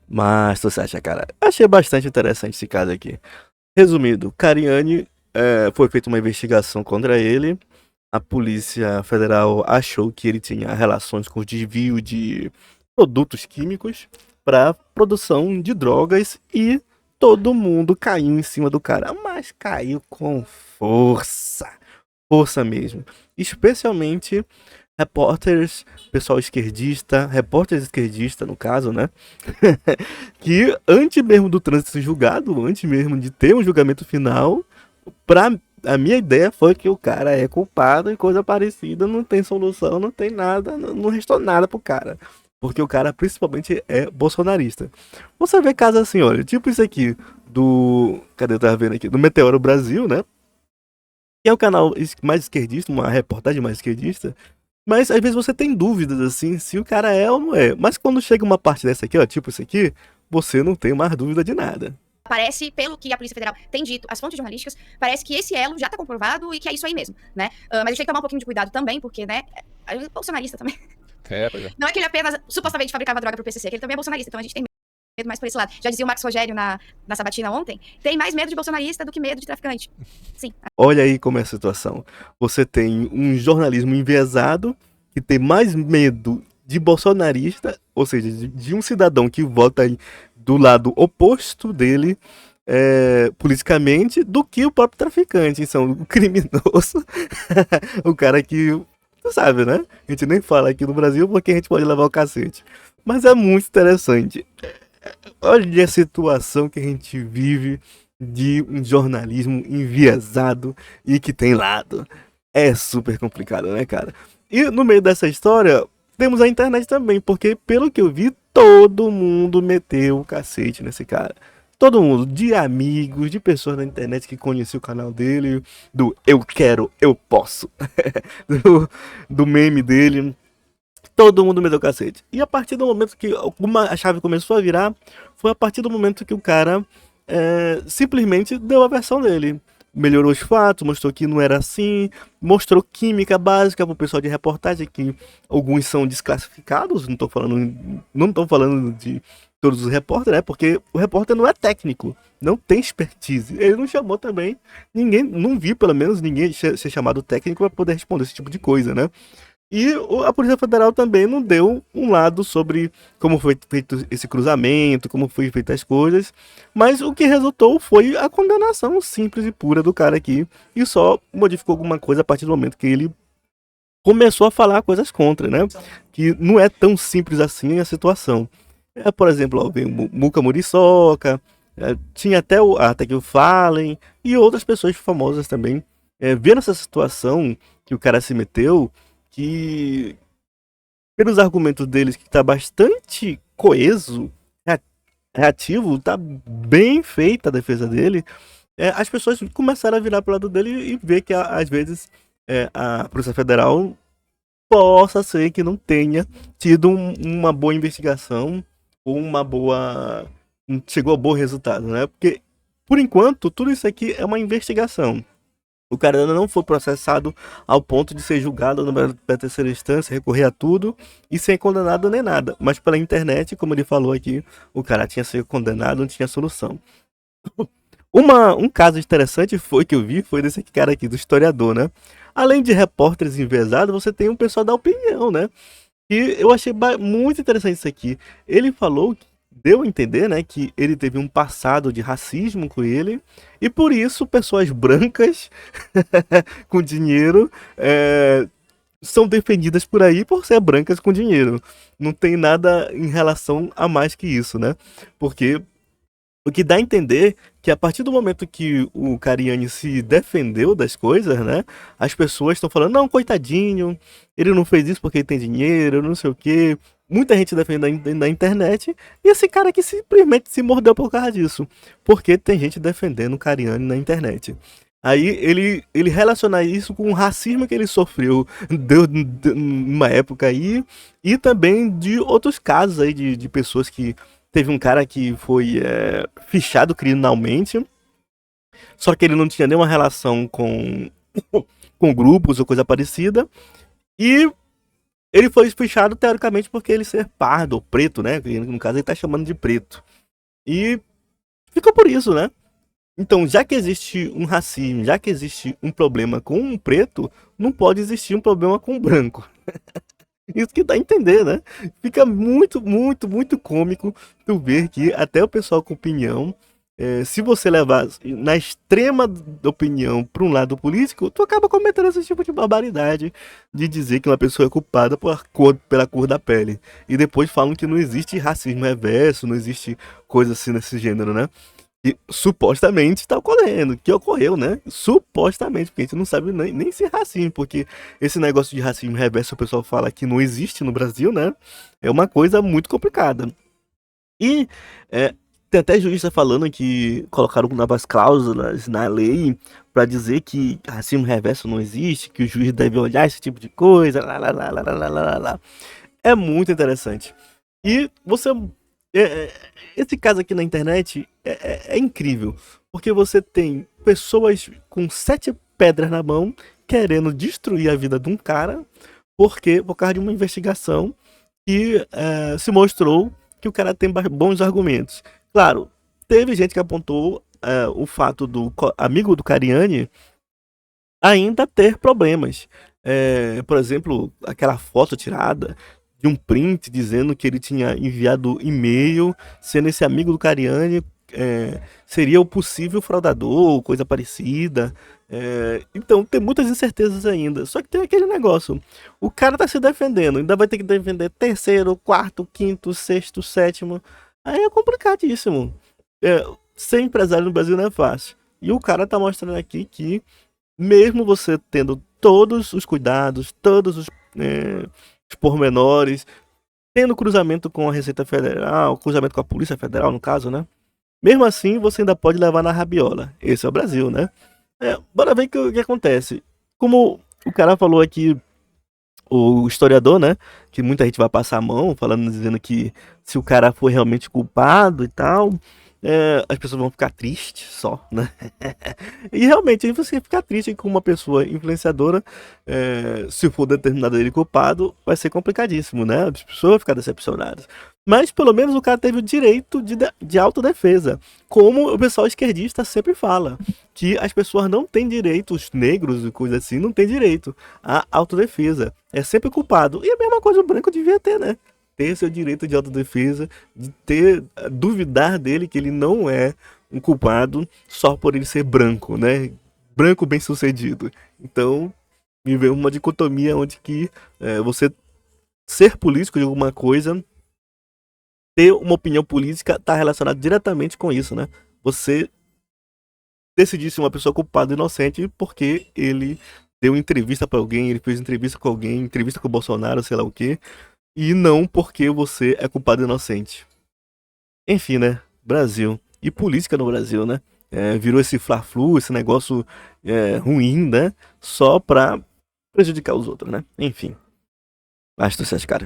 Mas você acha, cara? Achei bastante interessante esse caso aqui. Resumindo, Cariani foi feita uma investigação contra ele. A Polícia Federal achou que ele tinha relações com desvio de produtos químicos para produção de drogas e todo mundo caiu em cima do cara, mas caiu com força, força mesmo. Especialmente repórteres esquerdistas no caso, né? Que antes mesmo do trânsito ser julgado, antes mesmo de ter um julgamento final, pra, a minha ideia foi que o cara é culpado e coisa parecida, não tem solução, não tem nada, não restou nada pro cara. Porque o cara principalmente é bolsonarista. Você vê casos assim, olha, tipo isso aqui do. Cadê eu tava vendo aqui? Do Meteoro Brasil, né? Que é o canal mais esquerdista, uma reportagem mais esquerdista. Mas às vezes você tem dúvidas assim se o cara é ou não é. Mas quando chega uma parte dessa aqui, ó, tipo isso aqui, você não tem mais dúvida de nada. Parece, pelo que a Polícia Federal tem dito, as fontes jornalísticas, parece que esse elo já tá comprovado e que é isso aí mesmo, né? Mas a gente tem que tomar um pouquinho de cuidado também, porque, né, é bolsonarista também. Pois é. Não é que ele apenas supostamente fabricava droga pro PCC, que ele também é bolsonarista, então a gente tem medo mais por esse lado. Já dizia o Max Rogério na sabatina ontem, tem mais medo de bolsonarista do que medo de traficante. Sim. Olha aí como é a situação. Você tem um jornalismo enviesado que tem mais medo de bolsonarista, ou seja, de um cidadão que vota do lado oposto dele politicamente, do que o próprio traficante. Então, o criminoso, o cara que, tu sabe, né? A gente nem fala aqui no Brasil porque a gente pode levar o cacete. Mas é muito interessante. Olha a situação que a gente vive de um jornalismo enviesado e que tem lado. É super complicado, né, cara? E no meio dessa história, temos a internet também, porque pelo que eu vi, todo mundo meteu o cacete nesse cara. Todo mundo, de amigos, de pessoas na internet que conheciam o canal dele, do eu quero, eu posso, do meme dele. Todo mundo meteu o cacete. E a partir do momento que a chave começou a virar, foi a partir do momento que o cara simplesmente deu a versão dele. Melhorou os fatos, mostrou que não era assim, mostrou química básica pro pessoal de reportagem, que alguns são desclassificados, não tô falando de todos os repórteres, né? Porque o repórter não é técnico, não tem expertise. Ele não chamou também ninguém, não vi pelo menos ninguém ser chamado técnico para poder responder esse tipo de coisa, né? E a Polícia Federal também não deu um lado sobre como foi feito esse cruzamento, como foi feita as coisas, mas o que resultou foi a condenação simples e pura do cara aqui, e só modificou alguma coisa a partir do momento que ele começou a falar coisas contra, né? Que não é tão simples assim a situação. Por exemplo, ó, veio Muca Muriçoca, tinha até que o Fallen e outras pessoas famosas também, vendo essa situação que o cara se meteu, que pelos argumentos deles que tá bastante coeso, reativo, tá bem feita a defesa dele, as pessoas começaram a virar pro lado dele e ver que às vezes a Polícia Federal possa ser que não tenha tido uma boa investigação ou uma boa. Chegou a bom resultado, né? Porque, por enquanto, tudo isso aqui é uma investigação. O cara ainda não foi processado ao ponto de ser julgado na terceira instância, recorrer a tudo e ser condenado nem nada. Mas pela internet, como ele falou aqui, o cara tinha sido condenado, não tinha solução. Um caso interessante que eu vi foi desse cara aqui, do historiador, né? Além de repórteres enviesados, você tem um pessoal da opinião, né? E eu achei muito interessante isso aqui. Ele falou, deu a entender, né, que ele teve um passado de racismo com ele, e por isso pessoas brancas com dinheiro são defendidas por aí por ser brancas com dinheiro. Não tem nada em relação a mais que isso, né? Porque o que dá a entender que a partir do momento que o Cariani se defendeu das coisas, né? As pessoas estão falando, não, coitadinho, ele não fez isso porque ele tem dinheiro, não sei o quê. Muita gente defende na internet e esse cara aqui simplesmente se mordeu por causa disso. Porque tem gente defendendo o Cariani na internet. Aí ele relaciona isso com o racismo que ele sofreu numa época aí, e também de outros casos aí de pessoas que. Teve um cara que foi fichado criminalmente, só que ele não tinha nenhuma relação com grupos ou coisa parecida, e Ele foi fechado teoricamente porque ele ser pardo ou preto, né? No caso ele tá chamando de preto. E ficou por isso, né? Então, já que existe um racismo, já que existe um problema com um preto, não pode existir um problema com um branco. Isso que dá a entender, né? Fica muito, muito, muito cômico tu ver que até o pessoal com opinião, se você levar na extrema opinião para um lado político, tu acaba cometendo esse tipo de barbaridade de dizer que uma pessoa é culpada pela cor da pele. E depois falam que não existe racismo reverso, não existe coisa assim nesse gênero, né? Que supostamente está ocorrendo, que ocorreu, né? Supostamente, porque a gente não sabe nem se é racismo, porque esse negócio de racismo reverso, o pessoal fala que não existe no Brasil, né? É uma coisa muito complicada. E tem até juíza falando que colocaram novas cláusulas na lei para dizer que racismo reverso não existe, que o juiz deve olhar esse tipo de coisa, lá, lá, lá, lá, lá, lá, lá, lá. É muito interessante. E você. Esse caso aqui na internet é incrível. Porque você tem pessoas com 7 pedras na mão querendo destruir a vida de um cara por causa de uma investigação que se mostrou que o cara tem bons argumentos. Claro, teve gente que apontou o fato do amigo do Cariani ainda ter problemas. Por exemplo, aquela foto tirada de um print dizendo que ele tinha enviado e-mail, sendo esse amigo do Cariani seria o possível fraudador, coisa parecida. Então tem muitas incertezas ainda. Só que tem aquele negócio: o cara tá se defendendo, ainda vai ter que defender terceiro, quarto, quinto, sexto, sétimo. Aí é complicadíssimo. Ser empresário no Brasil não é fácil. E o cara tá mostrando aqui que mesmo você tendo todos os cuidados, todos os pormenores, tendo cruzamento com a Receita Federal, cruzamento com a Polícia Federal, no caso, né? Mesmo assim, você ainda pode levar na rabiola. Esse é o Brasil, né? Bora ver o que acontece. Como o cara falou aqui, o historiador, né? Que muita gente vai passar a mão, falando, dizendo que se o cara for realmente culpado e tal, as pessoas vão ficar tristes só, né? E realmente, aí você ficar triste com uma pessoa influenciadora, se for determinado ele culpado, vai ser complicadíssimo, né? As pessoas vão ficar decepcionadas. Mas pelo menos o cara teve o direito de autodefesa. Como o pessoal esquerdista sempre fala, que as pessoas não têm direito, os negros e coisa assim, não têm direito à autodefesa. É sempre culpado. E a mesma coisa o branco devia ter, né? Ter seu direito de autodefesa, de duvidar dele que ele não é um culpado só por ele ser branco, né? Branco bem sucedido. Então, me vê uma dicotomia onde que você ser político de alguma coisa, ter uma opinião política, está relacionado diretamente com isso, né? Você decidir se uma pessoa culpada ou inocente porque ele deu entrevista para alguém, ele fez entrevista com alguém, entrevista com o Bolsonaro, sei lá o quê, e não porque você é culpado ou inocente. Enfim, né? Brasil. E política no Brasil, né? Virou esse fla-flu, esse negócio ruim, né? Só pra prejudicar os outros, né? Enfim. Basta, cara.